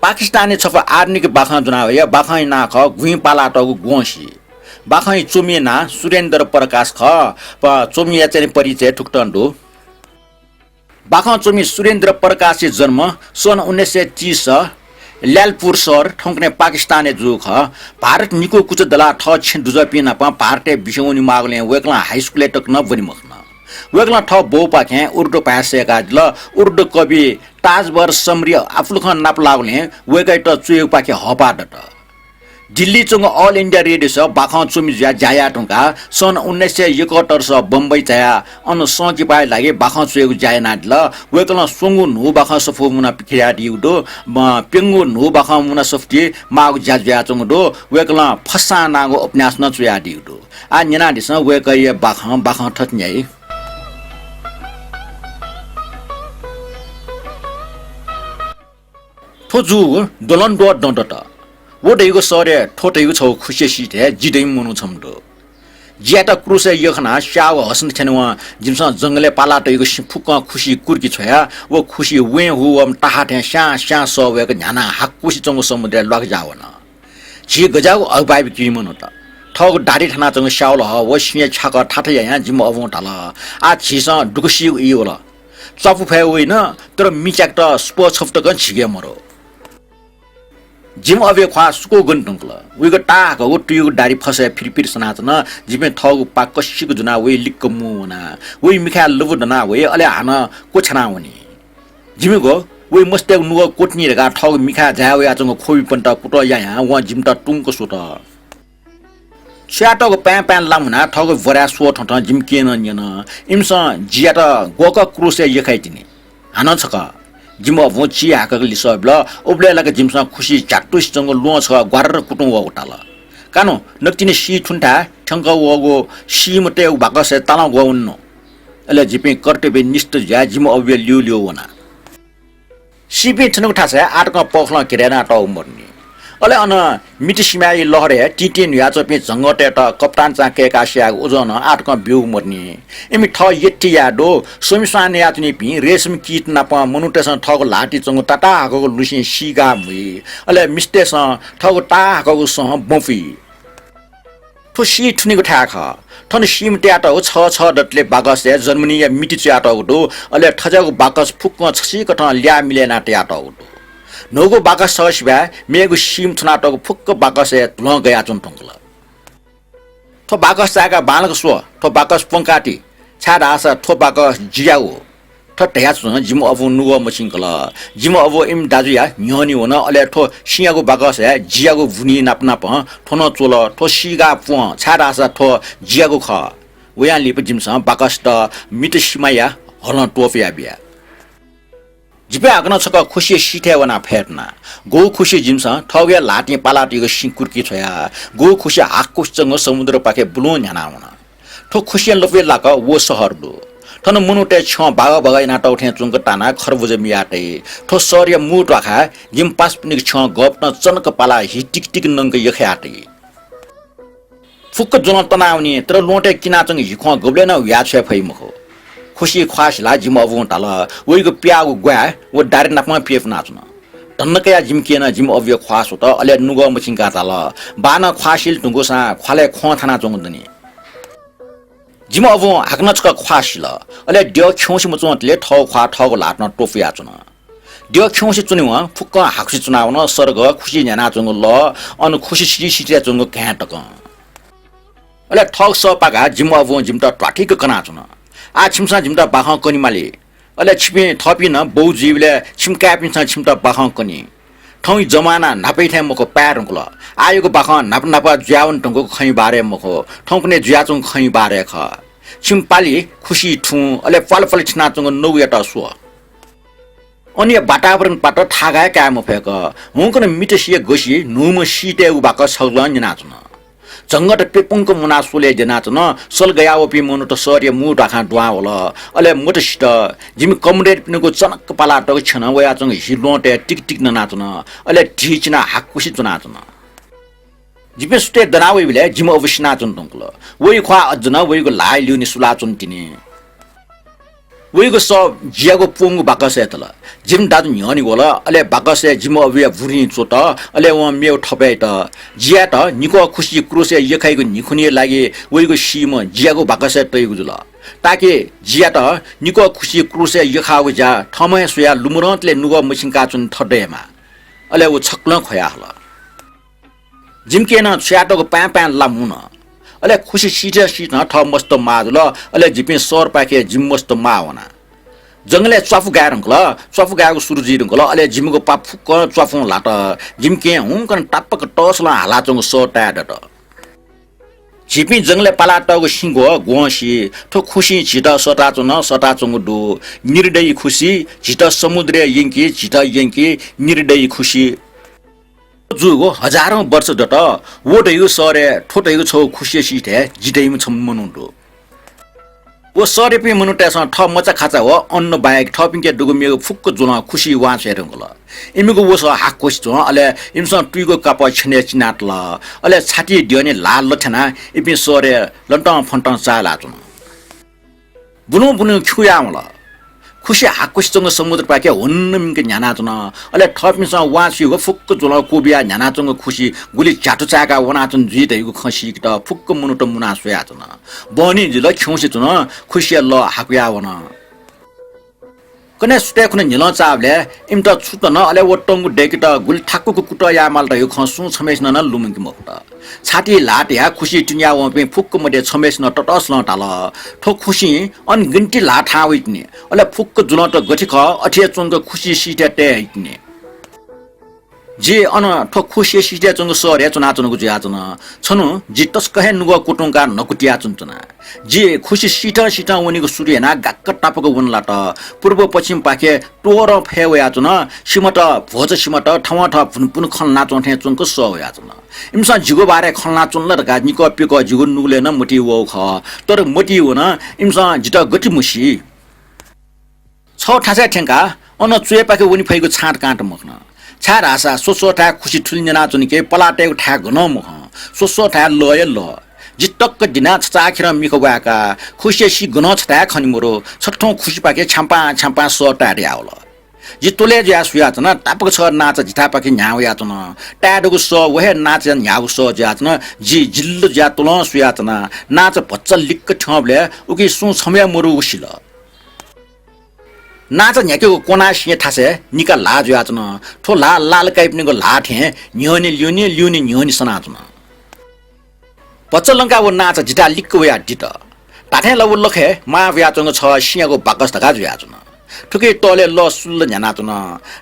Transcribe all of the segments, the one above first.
Pakistani छफ army के बाखा जुना या बाखा ना ख गुई पाला टगु गोसी बाखा चुमी ना सुरेन्द्र प्रकाश ख चुमिया चाहिँ परिचय ठुक्टन्डो बाखा चुमी सुरेन्द्र प्रकाश जन्म सन् 1930 ल्यालपुर शहर ठौकने पाकिस्तानी जु ख भारत निको कुछ दला ठ छिन दुजपिना प भारतीय विषयनि मागले वेकला हाई स्कुल टक न बनि मखना वेगला ठ बोपा खे उर्दू भाषा ल उर्दू कवि ताजबर समरी आफुल खान नाप लागले वेगै त चुयु पाखे हपा डट दिल्ली चंग ऑल इंडिया रेडियो स बाखा चुमी जाया टंका सन 1971 स बम्बई जाया अन सकी पाए लागे बाखा चुयु जाया नाडल वेगला सोंगु नु बाखा सफो मुना पिखिया दिउदो पेंगु नु बाखा मुना सफ्टी माग जाजया चंगदो वेगला फसा नागो उपन्यास न चुया दिउदो आ निना दिस वेगै बाखा बाखा ठत्न्याई थोजु दोलन दो दंडट वो दैगो सरे ठोटैगो छौ खुशी सिथे जिदै मनु छमदो ज्याटा क्रुसे यखना शाव हसन छनवा जिमसा जंगले पाला दैगो फुक खुशी कुर्की छया वो खुशी वे हुम टाहाटे शा शा सवेक न्याना हाकुसी चंगो समुद्र लग जावना जी गजाउ अबाइब कि मनु त ठग दाडी थाना चंगो शावल ह वो सिए छाक ठाठै या जिम अवो टाला आ छिसा दुकुसी इयोला चपु फै होइन तर मिचाक त स्पो छफ्ट गन छिगे मरो जिम अबे ख्वा सुको गन टंकला उइगो टाक हो टुइगो दारी फसे फिरफिर सनाचन जिमे थगु पाक कसिको जुना वे लिक्क मुना वे मिखा लबु दना वे अले हान कोछना हुनी जिमेगो वे मस्ते नुगो कोटनी रेगा ठग मिखा जावे आचंग खोबी पन्त कुट या व जिम त टुङको सुत च्याटको प्यान प्यान लामुना ठग भरा सो ठट जिम केन निन इमस जियाट गोक क्रुसे यखाइतिनी हान छका जिम भोची हाकले सबल उब्ले लगे जिमसा खुशी चाटुस जंग लो छ ग्वार कुटुङ व उटाल कानो नक्तिने सी ठुन्टा ठंग वगो सी मते बाकसे ताला गउन्नो अले जिपे कर्तव्य निष्ठ ज्या जिम अबे लिउ लिउ वना सिपे ठनु ठासे आटक पखला किरेना ट उमर्नी अले अन मिटिसिमाई लहरे टिटिन या चपे जंगटे त कप्तान चाके कासिया ओजन आटक बिउ मर्नी एमि ठ यट्टी याडो सोमिसान यातनी पि रेशम कीट नाप मनुटेसन ठग लाटी चंग टाटा हाको लुसी सिगा मुइ अले मिस्टेस ठग टा हाको सह बफी ठुसी ठुनीको ठाख ठन सिम ट्याट हो छ डटले बागसे जर्मनी या मिटि च्याट हो अले ठजाको बाकस फुक्क छसी कठ ल्या मिलेना ट्याट हो नोगो बाकस ससिबा मेगु सिम छनाटको फुक्क बाकसे ल गया चुनटंगला थो बाकस जागा बालक सो थो बाकस पंकाटी छाडा आसा थो बाकस जियाउ थो तया छु जिम अबु नुगो मसिंकला जिम अबु इम दाजुया न्योनी होन अले थो सियागो बाकस है जियागो भुनी नापना प थोन चोल थो सिगा प छाडा आसा थो जियागो ख वया लिप जिमसा बाकस त मिट सिमाया हलन टोफिया बिया जिपे आगन छक खुशी सिथेवना फेर्ना गो खुशी जिमसा ठगे लाटी पालाटीको सिंकुर्की छया गो खुशी आकुशसँग समुद्र पाखे बुलो न्यानाउना ठो खुशी लपे लाक वो शहर दो ठन मुनुटे छ बागा बगाइ नाटा उठे चुंग टाना खरबुज मियाटे ठो सर्य मुट राखा जिम पास पिनिक छ गप न चनक पाला हि टिक टिक नंग यख्याटे फुक जुन तनाउनी तर लोटे किनाचंग हिख गबले न याछे फैमखो खुशी ख्वासला जिम अबु टाल वइगो प्यागो ग्वा वो डारे नापमा पिएफ नाच्न टन्नकया जिम केन जिम अबु ख्वास त अले नुगो मचिंका टाल बान ख्वासिल टुंगोसा ख्वाले ख थाना चंगदनी जिम अबु हाक्न छक ख्वासिल अले ड्यो खौसी मचोतले ठौ ख्वा ठगो लाट्न टोफिया चुन ड्यो खौसी चुनिवा फुक्क हाक्सी चुनाउन सर्ग खुशी न्याना चंग ल अन खुशी सिटी सिटी चंग घाटक अले ठग सपागा जिम अबु जिम त ट्राफिक कना चुन आ छिमसा जिमटा बाख कनिमाले अले छिपे थपिन बौ जीवले छिमका पिन्छ छिमटा बाख कनि ठौ जमाना नापै थे मको पारंगल आयोको बाख नाप नाप ज्यावन टंगको खै बारे मको ठौकने ज्याचुङ खै बारे ख छिमपाली खुशी ठु अले फलफल छिना चंग नौयटा सो अनि वातावरण पाट थागा काम फेक हुकन मिटसिए गसी नुम सीते उ बाक सगलन नाच्न जंगट पेपुङको मुना सोले जनाचन सल गयावपि मनु त सर्य मु डाखा दुआ होला अले मुटसित जिम कमरेड पिनको चनक पाला टक छन वया चंग हिलोटे टिक टिक न नाचन अले ढिचना हाकुसी चनाचन जिमे सुते दनावे बिले जिम अवश्य नाचन टंकल वइ ख्वा अजन वइको लाइ लिउनि सुला चुन्टिने वहीको सब जियाको पोङ्गु बाकस तल जिम दादु न्यनी होला अले बाकस जिम अबिया भुरी चोट अले व मेउ ठपे त जिया त निको खुसी क्रोसे यखाइको निखुनी लागि वहीको सीम जियाको बाकस तैगु जुल ताकि जिया त निको खुसी क्रोसे यखाउ जा ठमै सुया लुमुरन्तले नुगो मसिनका चुन ठड्डेमा अले उ छक्ल खया होला जिमकेन छ्याटको पा पा लामुन अले खुसी सिटे सिट न ठ मस्त माजुल अले जिपे सर पाके जिम मस्त मावना जंगले च्वाफु गारंकल च्वाफु गाको सुरुजी रंकल अले जिमको पा फुक च्वाफु लाट जिमके हुं कन टापक टसला हाला चंग सो टाड त जिपी जंगले पाला टको सिंगो गोसी ठो खुसी छिटा सटा चुन सटा चंग दु निर्दयी खुसी छिटा समुद्र यंकी छिटा यंकी निर्दयी खुसी जुगो हजारौं वर्ष जत वोटैगु सरे ठोटैगु छौ खुसी सिटे जिटैम छम मनुन्दो वो सरे पे मनुटेस ठ मचा खाचा हो अन्न बाहेक ठपिङके डुगुमेगु फुक्क जुन खुसी वासे रंगल इमिगु वस हाकोस ज अले इमस टुइगो कप छने चिनाटल अले छाती दिउने लाल लछना इपि सरे लन्ट फन्ट चाला जुन बुनु बुनु खुयामला खुसी हाकुससँग समुद्र पाके हुन्नमिके न्यानाचन अले ठपिसा वासिगो फुक्क जुल कोबिया न्यानाचङ खुसी गुली चाटु चाका वनाचन जिदैगु खसी त फुक्क मुनुट मुना सोयाचन बनी जिल खौसे चुन खुसी ल हाकुया वन कने सुटे खुने निल चाबले इमत छुतन अले वटंगु डेकिट गुल ठाकुको कुट या माल त यो खसु छमेसन न लुमंकि मखत छाती लाट या खुसी टिन्या व पे फुक्क मडे छमेसन टटस ल टाल ठो खुसी अन गिन्टी लाट हावितने अले फुक्क जुन त गठिख अठिया चंग खुसी सिटे टे हितने जे अन ठो खुसी सिटे चंग सरे चुना चुनको ज्याचन छनु जि तस्कहे नुगो कुटुङका नकुटिया चुनचना जे खुसी सिटा सिटा वनीको सूर्यना गाक्क टापको वनलाट पूर्व पश्चिम पाके टोर फेवया चुन सिमट भोज सिमट ठवा ठ पुन खलना चोठे चुनको सवया चुन इमसा जिगो बारे खलना चुनल र गाजनिको पिको जिगो नुले न मोटी वो ख तर मोटी हो न इमसा जिटा गति मुसी छ ठासा ठेंका अन चुए पाके वनी फैको छाट काट मखन छार आशा सोसोठा खुसी ठुलिना चुनिके पलाटे ठा गन मख सोसोठा लय ल जिटक्क दिना चाखेर मिको बाका खुसी सी गन छटा खनि मोरो छठौं खुसी पाके छाम्पा छाम्पा सटाडे आउल जितोले ज्या सुयाचन टापक छ नाच जिता पाके न्याउ याचन टाडको स वहे नाच न्याउ स ज्याचन जि जिल्ल ज्या तोल सुयाचन नाच भच्च लिक्क ठबले उकि सु छमे मोरो उसिल नाच न्याकेको कोना सिए थासे निका लाज याचन ठो ला लाल काइपनेको लाठे न्योनी ल्युनी ल्युनी न्योनी सनाचन पचलंका वो नाच जिटा लिक्क वया डिट टाठे ल लखे मा व्याचंग छ सियाको बाकस धका ज्याचन ठुके तले ल सुल्ल न्यानाचन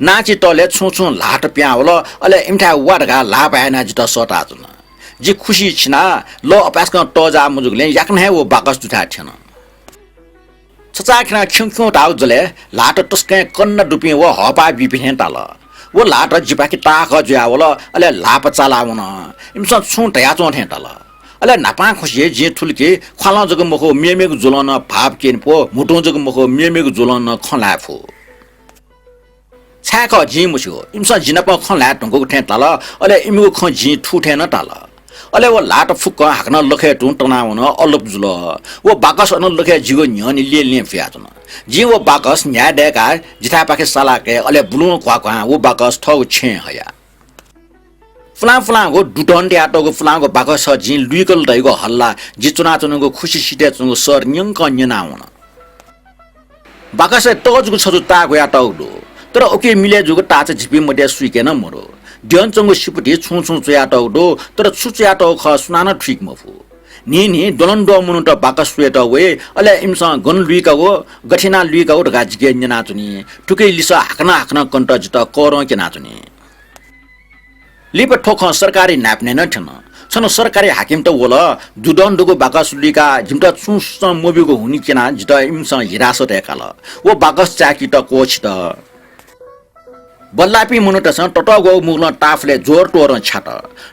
नाची तले छु लाट प्या होल अले इमठा वाडगा ला पाएना जिटा सटाचन जि खुसी छिना ल अपासक टजा मुजुगले याकने वो बाकस जुठा छन छचाखना खिङखिङ टाउ जले लाट टस्के कन्न डुपे व हपा बिपिने टाल वो लाट जिपाकी टाख ज्या होल अले लाप चालाउन इमस छु टया चोठे टाल अले नापा खुसी जे ठुलके खला जग मखो मेमेगु जुलन भाप केन पो मुटो जग मखो मेमेगु जुलन खलाफु छाक जी मुसो इमस जिनप खला टंगको ठे टाल अले इमगु ख जी ठुठे न टाल अले वो लाट फुक्क हाक्न लखे टुन टनाउन अलप जुल वो बाकस अन लखे जिगो न्यनी ले फ्याचन जी वो बाकस न्या डेका जिथा पाके सालाके अले बुलु क्वाक्वा वो बाकस ठौ छे हया फलाङो डुटन ट्याटोको फलाङको बाकस जी लुइकल दैको हल्ला जि चुना चुनको खुसी सिटे चुनको सर न्यंक न्यनाउन बाकस तजुको छजु ताको या टाउडो तर ओके मिले जुको टाच झिपी मड्या सुइकेन मरो ड्यनचंगो सिपुटी छु चुया टाउडो तर छुचया टाउ ख सुनान ठीक मफु नि डलन्डो मुनुट बाकस सुएट वे अले इमसा गन लुइकागो गठिना लुइकागो ढगा जिके न्यनाचुनी टुकै लिसा हाक्न कन्ट जित कर के नाचुनी लिप ठोख सरकारी नाप्ने न ठन छन सरकारी हाकिम त वला दुडन्डको बाकस लुइका जिमटा चुस मोबिको हुनी केना जित इमसा हिरासत एकाल वो बाकस चाकी त कोच त बल्लापी मुनुटस टटगो मुगल टाफले जोर टोर छाट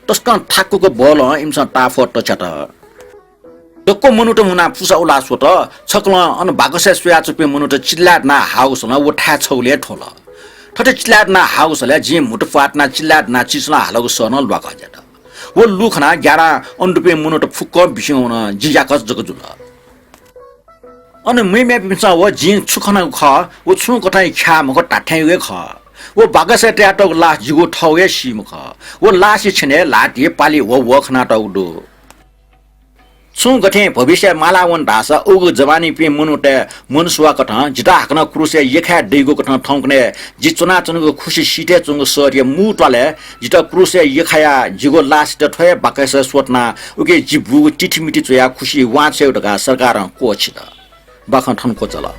तस्क ठाकुको बल इमसा टाफ टछाट टक्को मुनुट मुना पुसा उला सोट छक्ल अन बाकस सुया चुपे मुनुट चिल्लाट ना हाउस न उठा छौले ठोल ठटे चिल्लाट ना हाउस ले जे मुट फाटना चिल्लाट ना चिसला हालको सनल बाका जट वो लुखना 11 अन्डुपे मुनुट फुक्क बिस्यौन जियाकस जग जुल अनि मैमे पिसा व जिन छुखना ख व छु कठाइ ख्या मको टाठ्याइ वे ख व बागसे ट्याटक ला जिगो ठौए सिम ख व लासी छिने लाटी पाली व खना टौडो छु गठे भविष्य मालावन भाषा उगु जवानी पे मुनुटे मुनसुवा कठ जिता हकन क्रुसे यखा डेगो कठ ठौकने जि चुना चुनको खुशी सिटे चुंगो सरिय मुटले जिता क्रुसे यखाया जिगो लास्ट ठय बाकसे सोटना उके जिबु टिठिमिटि चया खुशी वाछे उडगा सरकार कोछि द बाखन ठनको चला